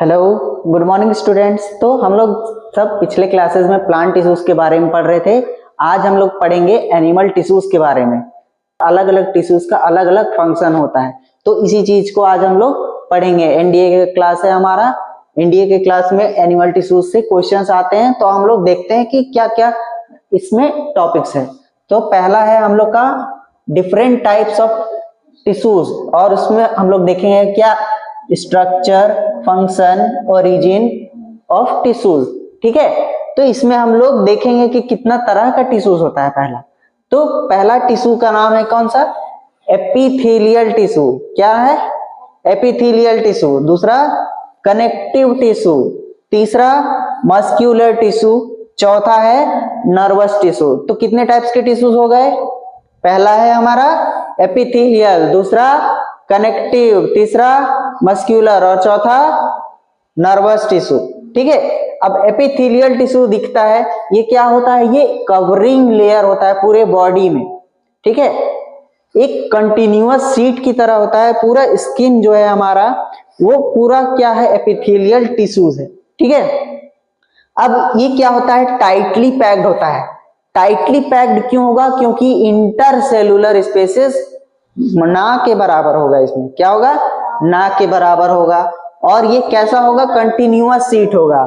Hello, good morning students. तो हम लोग सब पिछले क्लासेस में प्लांट टिश्यूज के बारे में पढ़ रहे थे। आज हम लोग पढ़ेंगे एनिमल टिश्यूज के बारे में। अलग अलग टिश्यूज का अलग अलग फंक्शन होता है, तो इसी चीज को आज हम लोग पढ़ेंगे। एनडीए का क्लास है हमारा। एनडीए के क्लास में एनिमल टिश्यूज से क्वेश्चंस आते हैं, तो हम लोग देखते हैं कि क्या क्या इसमें टॉपिक्स है। तो पहला है हम लोग का डिफरेंट टाइप्स ऑफ टिश्यूज, और उसमें हम लोग देखेंगे क्या structure, function, origin of tissues. ठीक है, तो इसमें हम लोग देखेंगे कि कितना तरह का टिश्यूज होता है। पहला टिश्यू का नाम है कौन सा? Epithelial tissue. क्या है? Epithelial tissue. दूसरा कनेक्टिव टिश्यू। तीसरा मस्क्यूलर टिश्यू। चौथा है नर्वस टिश्यू। तो कितने टाइप्स के टिश्यूज हो गए? पहला है हमारा एपिथेलियल, दूसरा कनेक्टिव, तीसरा मस्क्यूलर और चौथा नर्वस टिश्यू। ठीक है, अब एपिथेलियल टिश्यू दिखता है, ये क्या होता है? ये कवरिंग लेयर होता है पूरे बॉडी में। ठीक है, एक कंटिन्यूअस शीट की तरह होता है। पूरा स्किन जो है हमारा, वो पूरा क्या है? एपिथेलियल टिश्यूज है। ठीक है, अब ये क्या होता है? टाइटली पैक्ड होता है। टाइटली पैक्ड क्यों होगा? क्योंकि इंटरसेलुलर स्पेसेस ना के बराबर होगा। इसमें क्या होगा? ना के बराबर होगा। और ये कैसा होगा? कंटिन्यूअस शीट होगा।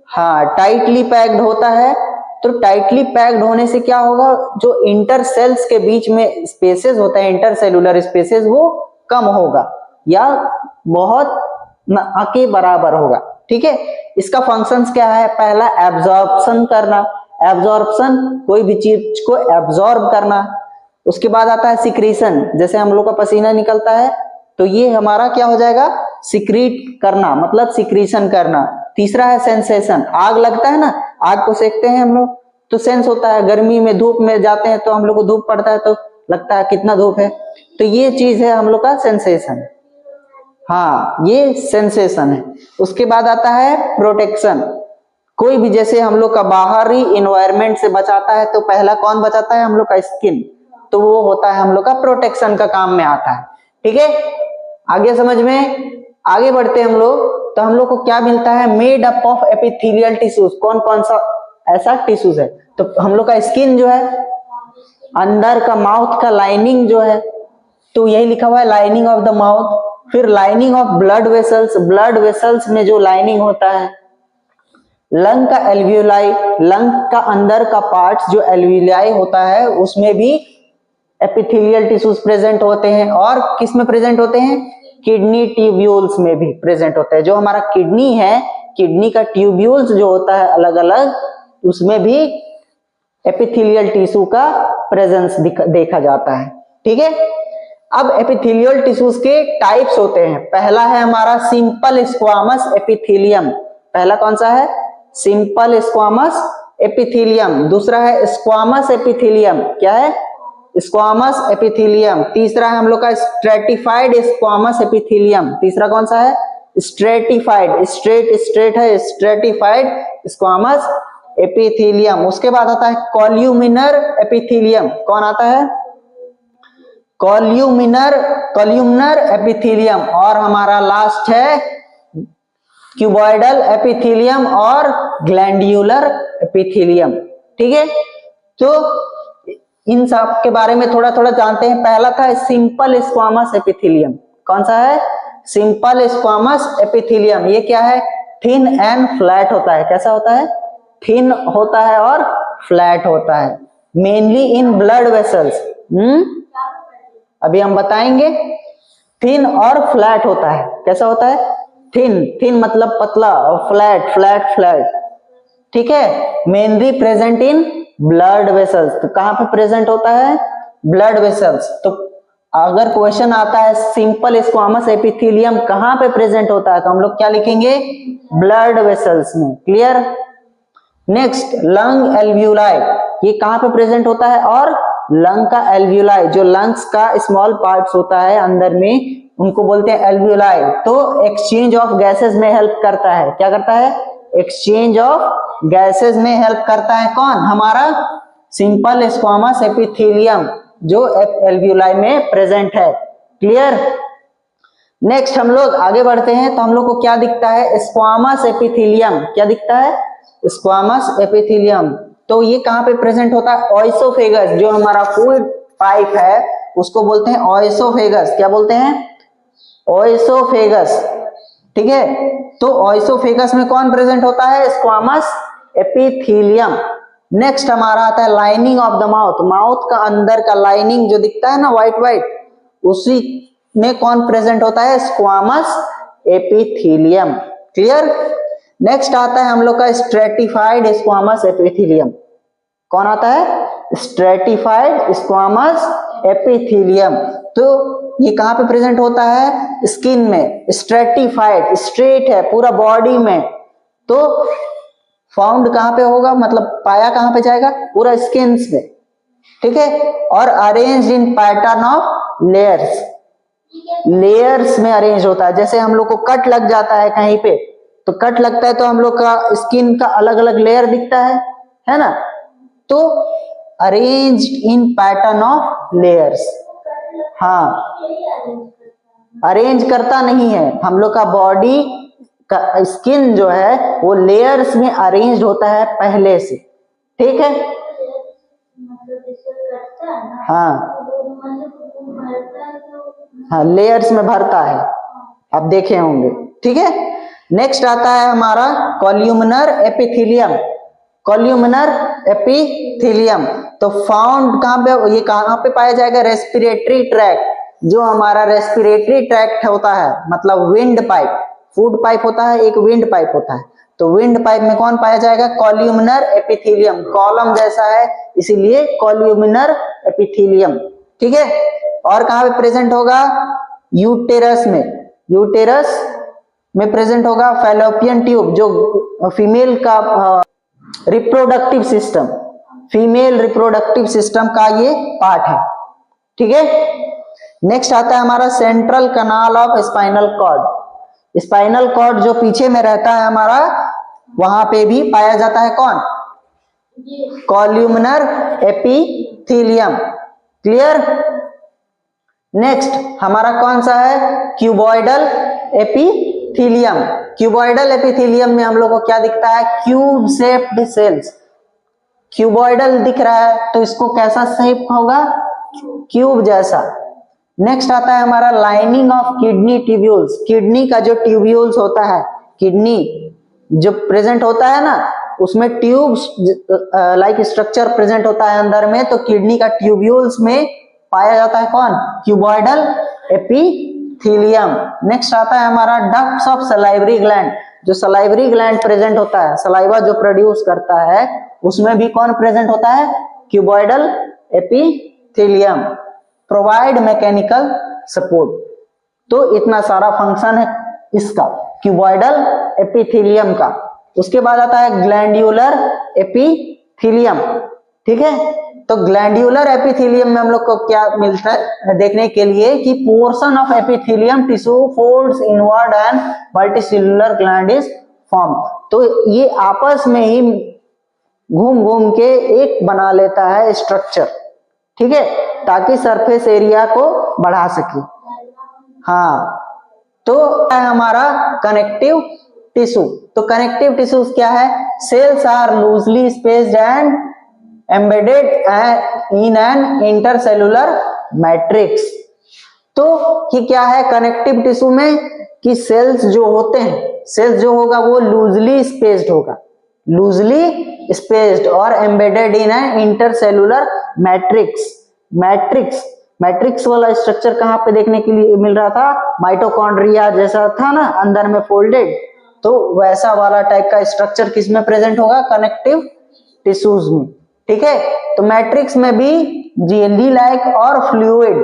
हाँ, टाइटली पैक्ड होता है। तो टाइटली पैक्ड होने से क्या होगा? जो इंटर सेल्स के बीच में स्पेसेस होता है, इंटरसेलुलर स्पेसेस, वो कम होगा या बहुत ना के बराबर होगा। ठीक है, इसका फंक्शंस क्या है? पहला एब्जॉर्प्शन करना। एब्जॉर्प्शन, कोई भी चीज को एब्जॉर्ब करना। उसके बाद आता है सिक्रीशन, जैसे हम लोग का पसीना निकलता है तो ये हमारा क्या हो जाएगा? सिक्रीट करना, मतलब सिक्रीशन करना। तीसरा है सेंसेशन। आग लगता है ना, आग को सेकते हैं हम लोग तो सेंस होता है। गर्मी में धूप में जाते हैं तो हम लोग को धूप पड़ता है तो लगता है कितना धूप है। तो ये चीज है हम लोग का सेंसेशन। हाँ, ये सेंसेशन है। उसके बाद आता है प्रोटेक्शन। कोई भी जैसे हम लोग का बाहरी इन्वायरमेंट से बचाता है, तो पहला कौन बचाता है? हम लोग का स्किन। तो वो होता है हम लोग का प्रोटेक्शन का काम में आता है। ठीक है, आगे समझ में। आगे बढ़ते हैं हम लोग, तो हम लोग को क्या मिलता है? Made up of epithelial tissues. कौन कौन सा ऐसा टिश्यूज है? तो हम लोग का स्किन जो है, अंदर का माउथ का लाइनिंग जो है, तो यही लिखा हुआ है लाइनिंग ऑफ द माउथ। फिर lining of blood vessels. Blood vessels में जो लाइनिंग होता है। लंग का एल्वियोलाई, लंग का अंदर का पार्ट जो एल्वियोलाई होता है, उसमें भी एपिथेलियल टिश्यूज प्रेजेंट होते हैं। और किस में प्रेजेंट होते हैं? किडनी ट्यूब्यूल्स में भी प्रेजेंट होते हैं। जो हमारा किडनी है, किडनी का ट्यूब्यूल्स जो होता है अलग अलग, उसमें भी एपिथेलियल टिश्यू का प्रेजेंस देखा जाता है। ठीक है, अब एपिथेलियल टिश्यूज के टाइप्स होते हैं। पहला है हमारा सिंपल स्क्वामस एपिथेलियम। पहला कौन सा है? Simple squamous epithelium. दूसरा है स्क्वामस एपिथेलियम। क्या है? Squamous epithelium. तीसरा है हम लोग का स्ट्रेटिफाइड स्क्वामस एपिथेलियम। तीसरा कौन सा है? स्ट्रेटिफाइड। स्ट्रेट है, स्ट्रेटिफाइड स्क्वामस एपिथेलियम। उसके बाद आता है कॉल्यूमिनर एपिथेलियम। कौन आता है? Columnar epithelium. और हमारा लास्ट है क्यूबॉइडल एपिथेलियम और ग्लैंड्यूलर एपिथेलियम। ठीक है, तो इन सब के बारे में थोड़ा थोड़ा जानते हैं। पहला था सिंपल स्क्वामस एपिथेलियम। कौन सा है? Simple squamous epithelium. ये क्या है? थिन एंड फ्लैट होता है। कैसा होता है? थिन होता है और फ्लैट होता है। Mainly in blood vessels. अभी हम बताएंगे। थिन और फ्लैट होता है। कैसा होता है? थिन मतलब पतला, और फ्लैट। ठीक है, mainly present in blood vessels. तो कहां पे प्रेजेंट होता है? Blood vessels. तो अगर क्वेश्चन आता है सिंपल स्क्वामस एपिथेलियम कहां पे प्रेजेंट होता है, तो हम लोग क्या लिखेंगे? ब्लड वेसल्स में। क्लियर? Next, lung alveoli. ये कहां पे प्रेजेंट होता है? और लंग का एल्वियोलाई, जो लंग्स का स्मॉल पार्ट्स होता है अंदर में, उनको बोलते हैं एल्वियोलाई। तो एक्सचेंज ऑफ गैसेस में हेल्प करता है। क्या करता है? एक्सचेंज ऑफ गैसेस में हेल्प करता है। कौन? हमारा सिंपल स्क्वामस एपिथेलियम, जो एल्वियोलाई में प्रेजेंट है। क्लियर? नेक्स्ट हम लोग आगे बढ़ते हैं तो हम लोग को क्या दिखता है, स्क्वामस एपिथेलियम। क्या दिखता है, स्क्वामस एपिथेलियम। तो ये कहाँ पे प्रेजेंट होता है, ओएसोफेगस, जो हमारा फूड पाइप है उसको बोलते हैं ओएसोफेगस। क्या बोलते हैं, ओएसोफेगस। ठीक है, तो ओएसोफेगस में कौन प्रेजेंट होता है, स्क्वामस एपिथेलियम। नेक्स्ट हमारा आता है lining of the mouth. Mouth का अंदर का लाइनिंग जो दिखता है ना व्हाइट व्हाइट, उसी में कौन प्रेजेंट होता है, स्क्वामस एपिथेलियम। क्लियर। नेक्स्ट आता है हम लोग का स्ट्रेटिफाइड स्क्वामस एपिथेलियम। कौन आता है, स्ट्रेटिफाइड स्क्वामस एपिथेलियम। तो ये कहां पे प्रेजेंट होता है, स्किन में। स्ट्रेटिफाइड, स्ट्रेट है पूरा बॉडी में, तो फाउंड कहां पे होगा, मतलब पाया कहां पे जाएगा, पूरा स्किन में। ठीक है, और arrange in pattern of layers. Layers में अरेंज होता है। जैसे हम लोग को कट लग जाता है कहीं पे, तो कट लगता है तो हम लोग का स्किन का अलग अलग लेयर दिखता है ना। तो arrange in pattern of layers. हाँ, अरेंज करता नहीं है, हम लोग का बॉडी का स्किन जो है वो लेयर्स में अरेंज होता है पहले से। ठीक है, हाँ हाँ, लेयर्स में भरता है, आप देखे होंगे। ठीक है, नेक्स्ट आता है हमारा कॉल्यूमिनर एपिथेलियम। कॉल्यूमिनर एपिथेलियम तो फाउंड कहां पे, ये कहां पे पाया जाएगा, रेस्पिरेटरी ट्रैक्ट। जो हमारा रेस्पिरेटरी ट्रैक्ट होता है, मतलब विंड पाइप, फूड पाइप होता है, एक विंड पाइप होता है, तो विंड पाइप में कौन पाया जाएगा, कॉल्यूमिनर एपिथेलियम। कॉलम जैसा है इसीलिए कॉल्यूमिनर एपिथेलियम। ठीक है, और कहां पे प्रेजेंट होगा, यूटेरस में। यूटेरस में प्रेजेंट होगा। फैलोपियन ट्यूब, जो फीमेल का reproductive system, female reproductive system का ये पार्ट है। ठीक है, नेक्स्ट आता है हमारा central canal of spinal cord. Spinal cord जो पीछे में रहता है हमारा, वहां पे भी पाया जाता है कौन, कॉल्यूमिनर एपिथेलियम। क्लियर। नेक्स्ट हमारा कौन सा है, क्यूबॉइडल एपिथेलियम। क्यूबॉइडल एपिथेलियम में हम लोग को क्या दिखता है, क्यूब शेप्ड सेल्स। क्यूबॉइडल दिख रहा है तो इसको कैसा शेप होगा, क्यूब जैसा। नेक्स्ट आता है हमारा lining of kidney tubules. Kidney का जो ट्यूब्यूल्स होता है, किडनी जो प्रेजेंट होता है ना, उसमें ट्यूब्स लाइक स्ट्रक्चर प्रेजेंट होता है अंदर में, तो किडनी का ट्यूब्यूल्स में पाया जाता है कौन, क्यूबॉइडल एपिथेलियम। नेक्स्ट आता है हमारा डक्ट्स ऑफ सलाइवरी ग्लैंड। जो सलाइवरी ग्लैंड प्रेजेंट होता है, सलाइवा जो प्रोड्यूस करता है, उसमें भी कौन प्रेजेंट होता है, cuboidal epithelium. Provide mechanical support. तो इतना सारा फंक्शन है इसका, क्यूबॉइडल एपिथेलियम का। उसके बाद आता है ग्लैंड्यूलर एपिथेलियम। ठीक है, तो ग्लैंड्यूलर एपिथेलियम में हम लोग को क्या मिलता है देखने के लिए, कि portion of epithelium tissue folds inward and multicellular gland is form. तो ये आपस में ही घूम घूम के एक बना लेता है स्ट्रक्चर। ठीक है, ताकि सरफेस एरिया को बढ़ा सके। हाँ, तो है हमारा कनेक्टिव टिश्यू। तो कनेक्टिव टिश्यूज क्या है, cells are loosely spaced and embedded in an intercellular matrix. तो ये क्या है कनेक्टिव टिश्यू में, कि सेल्स जो होते हैं, सेल्स जो होगा वो लूजली स्पेस्ड होगा, लूजली स्पेस्ड और embedded in an intercellular matrix. Matrix वाला स्ट्रक्चर कहां पे देखने के लिए मिल रहा था, माइटोकॉन्ड्रिया जैसा था ना अंदर में फोल्डेड, तो वैसा वाला टाइप का स्ट्रक्चर किस में प्रेजेंट होगा, कनेक्टिव टिश्यूज में। ठीक है, तो मैट्रिक्स में भी जेली लाइक और फ्लूइड।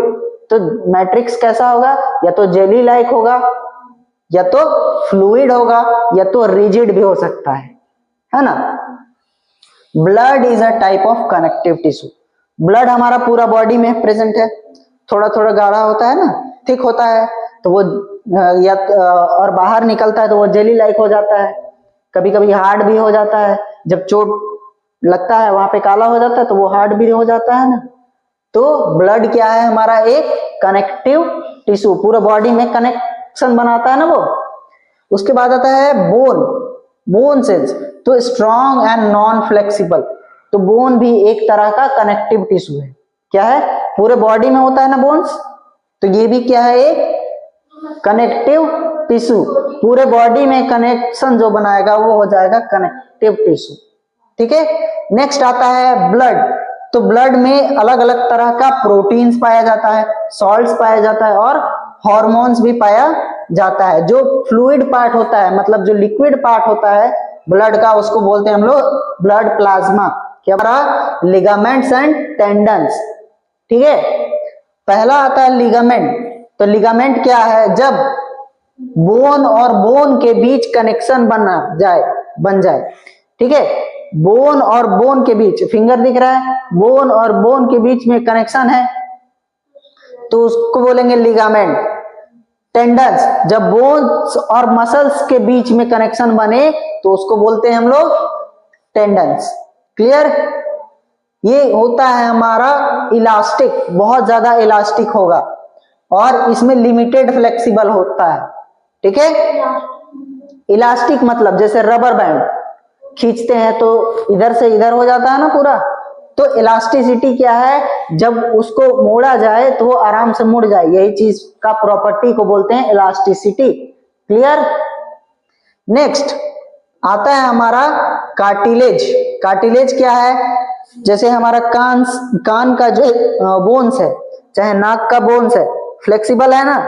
तो मैट्रिक्स कैसा होगा, या तो जेली लाइक होगा, या तो फ्लूइड होगा, या तो रिजिड भी हो सकता है ना। Blood is a type of connective tissue. Blood हमारा पूरा बॉडी में प्रेजेंट है, थोड़ा थोड़ा गाढ़ा होता है ना, थिक होता है, तो वो या और बाहर निकलता है तो वो जेली लाइक हो जाता है। कभी कभी हार्ड भी हो जाता है, जब चोट लगता है वहां पे काला हो जाता है तो वो हार्ड भी हो जाता है ना। तो ब्लड क्या है हमारा, एक कनेक्टिव टिश्यू, पूरा बॉडी में कनेक्ट कनेक्शन बनाता है ना वो। उसके बाद आता है बोन सेल्स, तो स्ट्रॉन्ग एंड नॉन फ्लेक्सिबल। तो बोन भी एक तरह का कनेक्टिव टिश्यू है। क्या है, पूरे बॉडी में होता है ना बोन्स, तो ये भी क्या है, एक कनेक्टिव टिश्यू। पूरे बॉडी में कनेक्शन जो बनाएगा वो हो जाएगा कनेक्टिव टिश्यू। ठीक है, नेक्स्ट आता है ब्लड। तो ब्लड में अलग अलग तरह का प्रोटीन्स पाया जाता है, सॉल्ट्स पाया जाता है और हार्मोन्स भी पाया जाता है। जो फ्लूइड पार्ट होता है, मतलब जो लिक्विड पार्ट होता है ब्लड का, उसको बोलते हैं हम लोग ब्लड प्लाज्मा। क्या रहा, लिगामेंट्स एंड टेंडन्स। ठीक है, पहला आता है लिगामेंट। तो लिगामेंट क्या है, जब बोन और बोन के बीच कनेक्शन बन जाए। ठीक है, बोन और बोन के बीच, फिंगर दिख रहा है, बोन और बोन के बीच में कनेक्शन है तो उसको बोलेंगे लिगामेंट। टेंडन्स, जब बोन्स और मसल्स के बीच में कनेक्शन बने तो उसको बोलते हैं हम लोग टेंडन्स। क्लियर, ये होता है हमारा इलास्टिक, बहुत ज्यादा इलास्टिक होगा और इसमें लिमिटेड फ्लेक्सिबल होता है। ठीक है, इलास्टिक मतलब जैसे रबर बैंड खींचते हैं तो इधर से इधर हो जाता है ना पूरा, तो इलास्टिसिटी क्या है, जब उसको मोड़ा जाए तो वो आराम से मुड़ जाए, यही चीज का प्रॉपर्टी को बोलते हैं इलास्टिसिटी। क्लियर, नेक्स्ट आता है हमारा कार्टिलेज। कार्टिलेज क्या है, जैसे हमारा कान का जो बोन्स है, चाहे नाक का बोन्स है, फ्लेक्सिबल है ना,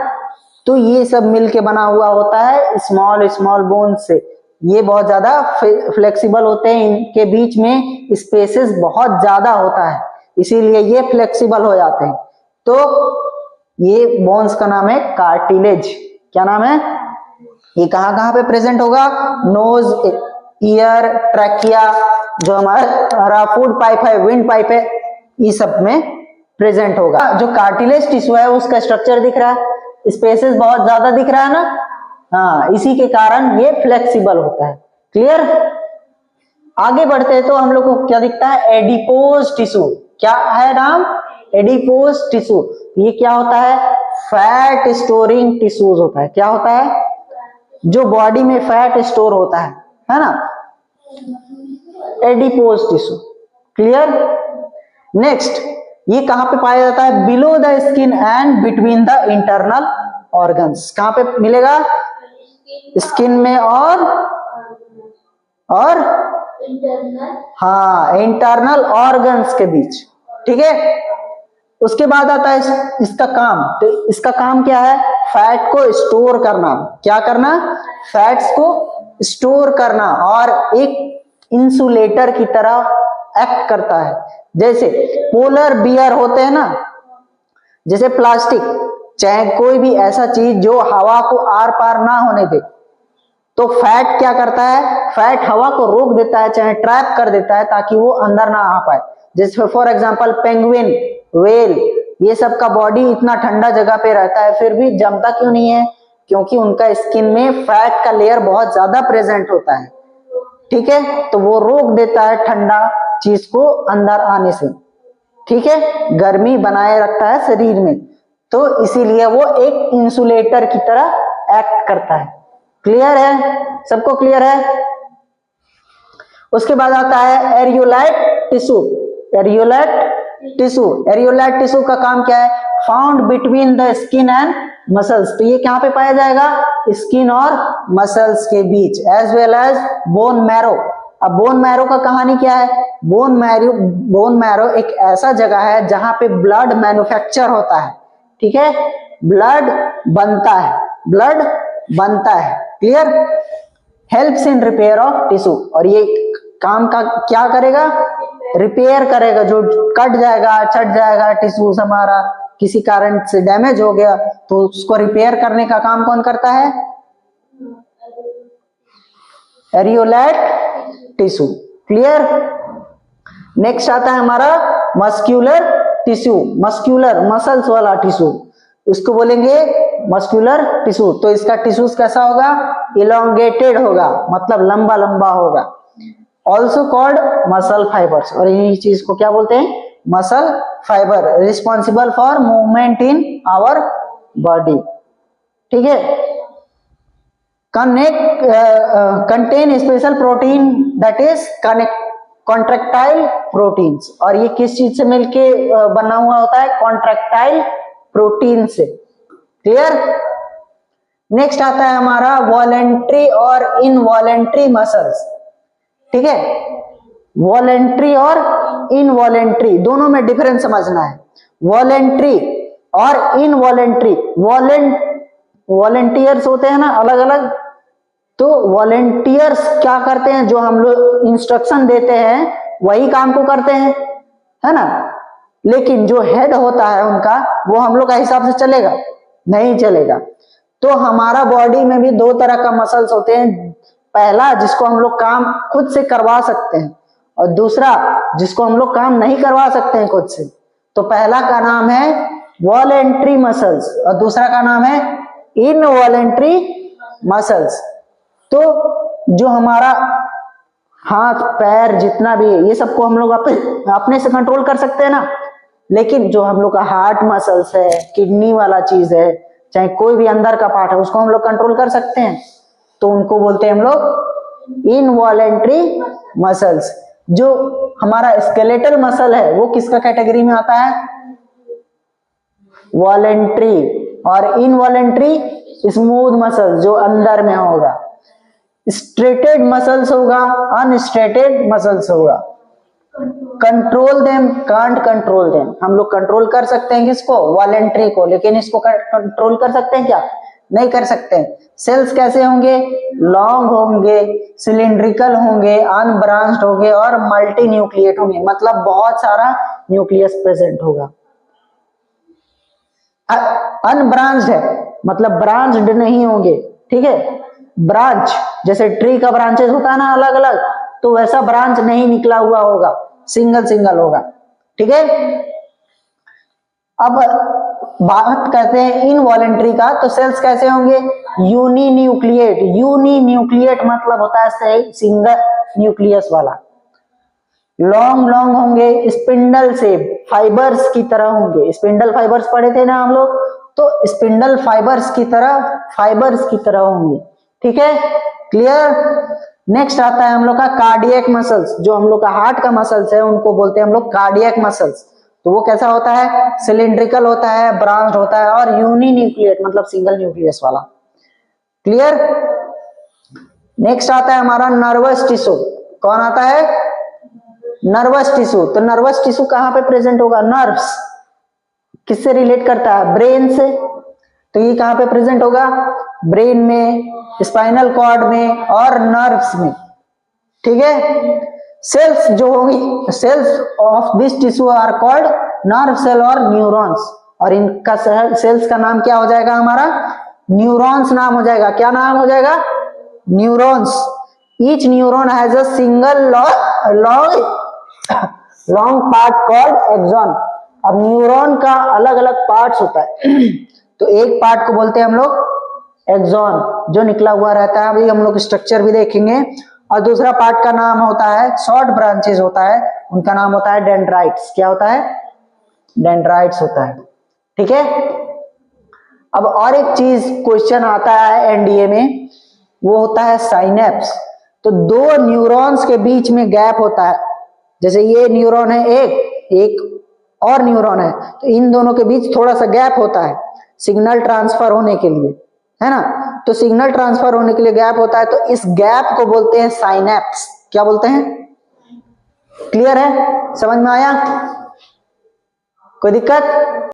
तो ये सब मिलके बना हुआ होता है स्मॉल स्मॉल बोन्स से। ये बहुत ज्यादा फ्लेक्सिबल होते हैं, इनके बीच में स्पेसेस बहुत ज्यादा होता है, इसीलिए ये फ्लेक्सिबल हो जाते हैं। तो ये बोन्स का नाम है कार्टिलेज। क्या नाम है, ये कहाँ कहाँ पे प्रेजेंट होगा, नोज, ईयर, ट्रैकिया, जो हमारा फूड पाइप है, विंड पाइप है, ये सब में प्रेजेंट होगा। जो कार्टिलेज टिश्यू है उसका स्ट्रक्चर दिख रहा है, स्पेसेस बहुत ज्यादा दिख रहा है ना, हाँ, इसी के कारण ये फ्लेक्सिबल होता है। क्लियर, आगे बढ़ते हैं तो हम लोग को क्या दिखता है, एडिपोज टिश्यू। क्या है नाम, एडिपोज टिश्यू। ये क्या होता है, फैट स्टोरिंग टिश्यूज होता है। क्या होता है, जो बॉडी में फैट स्टोर होता है ना, एडिपोज टिश्यू। क्लियर, नेक्स्ट ये कहां पे पाया जाता है, below the skin and between the internal organs. कहां पे मिलेगा, स्किन में और हाँ, इंटरनल ऑर्गन्स के बीच। ठीक है, उसके बाद आता है इसका काम। तो इसका काम क्या है, फैट को स्टोर करना। क्या करना, फैट्स को स्टोर करना, और एक इंसुलेटर की तरह एक्ट करता है। जैसे पोलर बियर होते हैं ना, जैसे प्लास्टिक, चाहे कोई भी ऐसा चीज जो हवा को आर पार ना होने दे, तो फैट क्या करता है, फैट हवा को रोक देता है, चाहे ट्रैप कर देता है, ताकि वो अंदर ना आ पाए। जैसे फॉर एग्जांपल पेंगुइन, व्हेल, ये सब का बॉडी इतना ठंडा जगह पे रहता है फिर भी जमता क्यों नहीं है, क्योंकि उनका स्किन में फैट का लेयर बहुत ज्यादा प्रेजेंट होता है। ठीक है, तो वो रोक देता है ठंडा चीज को अंदर आने से। ठीक है, गर्मी बनाए रखता है शरीर में, तो इसीलिए वो एक इंसुलेटर की तरह एक्ट करता है। क्लियर है, सबको क्लियर है। उसके बाद आता है एरियोलाइट टिश्यू। एरियोलाइट टिश्यू का काम क्या है, found between the skin and muscles. तो ये कहां पे पाया जाएगा, स्किन और मसल्स के बीच, as well as bone marrow. अब बोन मैरो का कहानी क्या है, बोन मैरो एक ऐसा जगह है जहां पे ब्लड मैन्युफैक्चर होता है। ठीक है, ब्लड बनता है। Clear, helps in repair of tissue. और ये काम का क्या करेगा, रिपेयर करेगा, जो कट जाएगा, छट जाएगा टिश्यूज हमारा, किसी कारण से डैमेज हो गया तो उसको रिपेयर करने का काम कौन करता है, एरियोलाइट टिश्यू। क्लियर, नेक्स्ट आता है हमारा मस्क्यूलर टिश्यू, मस्क्यूलर मसल्स वाला टिश्यू, उसको बोलेंगे मस्क्यूलर टिश्यू। तो इसका टिश्यूज कैसा होगा, इलोंगेटेड होगा, मतलब लंबा लंबा होगा। ऑल्सो कॉल्ड मसल फाइबर्स, और यही चीज को क्या बोलते हैं, muscle fibre, responsible for movement in our body. ठीक है, connect contain special protein that is contractile proteins, और ये किस चीज से मिलके बना हुआ होता है? कॉन्ट्रैक्टाइल प्रोटीन से। क्लियर? नेक्स्ट आता है हमारा वॉलेंट्री और इनवॉलेंट्री मसल्स। ठीक है, वॉलेंट्री और इनवॉलेंट्री दोनों में डिफरेंस समझना है। वॉलेंट्री और इनवॉलेंट्री, वॉलेंटियर्स होते हैं ना अलग अलग, तो वॉलेंटियर्स क्या करते हैं? जो हम लोग इंस्ट्रक्शन देते हैं वही काम को करते हैं, है ना। लेकिन जो हेड होता है उनका, वो हम लोग का हिसाब से चलेगा? नहीं चलेगा। तो हमारा बॉडी में भी दो तरह का मसल्स होते हैं, पहला जिसको हम लोग काम खुद से करवा सकते हैं, और दूसरा जिसको हम लोग काम नहीं करवा सकते हैं खुद से। तो पहला का नाम है वॉलेंट्री मसल्स और दूसरा का नाम है इनवॉलेंट्री मसल्स। तो जो हमारा हाथ पैर जितना भी है, ये सबको हम लोग अपने से कंट्रोल कर सकते हैं ना। लेकिन जो हम लोग का हार्ट मसल्स है, किडनी वाला चीज है, चाहे कोई भी अंदर का पार्ट है, उसको हम लोग कंट्रोल कर सकते हैं, तो उनको बोलते हैं हम लोग इनवॉलेंट्री मसल्स। जो हमारा स्केलेटल मसल है वो किसका कैटेगरी में आता है? वॉलेंट्री। और इनवॉलेंट्री स्मूथ मसल जो अंदर में होगा। स्ट्रेटेड मसल्स होगा, अनस्ट्रेटेड मसल्स होगा। Control them, can't control them. हम लोग कंट्रोल कर सकते हैं किसको? वॉलेंट्री को, लेकिन इसको कंट्रोल कर सकते हैं क्या? नहीं कर सकते। सेल्स कैसे होंगे? लॉन्ग होंगे, सिलिंड्रिकल होंगे, अनब्रांच्ड होंगे और मल्टी न्यूक्लिएट होंगे, मतलब बहुत सारा न्यूक्लियस प्रेजेंट होगा। अनब्रांच्ड है मतलब ब्रांच्ड नहीं होंगे। ठीक है, ब्रांच जैसे ट्री का ब्रांचेस होता है ना अलग अलग, तो वैसा ब्रांच नहीं निकला हुआ होगा, सिंगल सिंगल होगा। ठीक है, अब बात करते हैं इनवॉलेंट्री का। तो सेल्स कैसे होंगे? यूनिन्यूक्लिएट। यूनिन्यूक्लिएट मतलब होता है सिंगल न्यूक्लियस वाला। लॉन्ग लॉन्ग होंगे, स्पिंडल से फाइबर्स की तरह होंगे। स्पिंडल फाइबर्स पढ़े थे ना हम लोग, तो स्पिंडल फाइबर्स की तरह होंगे। ठीक है, क्लियर? नेक्स्ट आता है हम लोग का कार्डियक मसल्स। जो हम लोग का हार्ट का मसल्स है उनको बोलते हैं हम लोग कार्डियक मसल्स। तो वो कैसा होता है? सिलिंड्रिकल होता है, ब्रांच्ड होता है और यूनिन्यूक्लिएट मतलब सिंगल न्यूक्लियस वाला। क्लियर? नेक्स्ट आता है हमारा नर्वस टिश्यू। कौन आता है? Nervous tissue. तो नर्वस टिश्यू कहां पे प्रेजेंट होगा? नर्व्स। किससे रिलेट करता है? ब्रेन से। तो ये कहां पे प्रेजेंट होगा? ब्रेन में, स्पाइनल कॉर्ड में और नर्व्स में। ठीक है, सेल्स जो होंगी, cells of this tissue are called nerve cell और न्यूरॉन्स। और इनका सेल्स का नाम क्या हो जाएगा? हमारा न्यूरॉन्स नाम हो जाएगा। क्या नाम हो जाएगा? Neurons. Each neuron has a single long part called axon. अब न्यूरॉन का अलग अलग पार्ट्स होता है तो एक पार्ट को बोलते हैं हम लोग एक्सॉन, जो निकला हुआ रहता है, अभी हम लोग स्ट्रक्चर भी देखेंगे। और दूसरा पार्ट का नाम होता है, शॉर्ट ब्रांचेस होता है, उनका नाम होता है डेंड्राइट्स। क्या होता है? डेंड्राइट्स होता है। ठीक है, अब और एक चीज क्वेश्चन आता है एनडीए में, वो होता है साइनेप्स। तो दो न्यूरॉन्स के बीच में गैप होता है, जैसे ये न्यूरॉन है एक और न्यूरॉन है, तो इन दोनों के बीच थोड़ा सा गैप होता है सिग्नल ट्रांसफर होने के लिए, है ना। तो सिग्नल ट्रांसफर होने के लिए गैप होता है, तो इस गैप को बोलते हैं साइनेप्स। क्या बोलते हैं? क्लियर है? समझ में आया? कोई दिक्कत?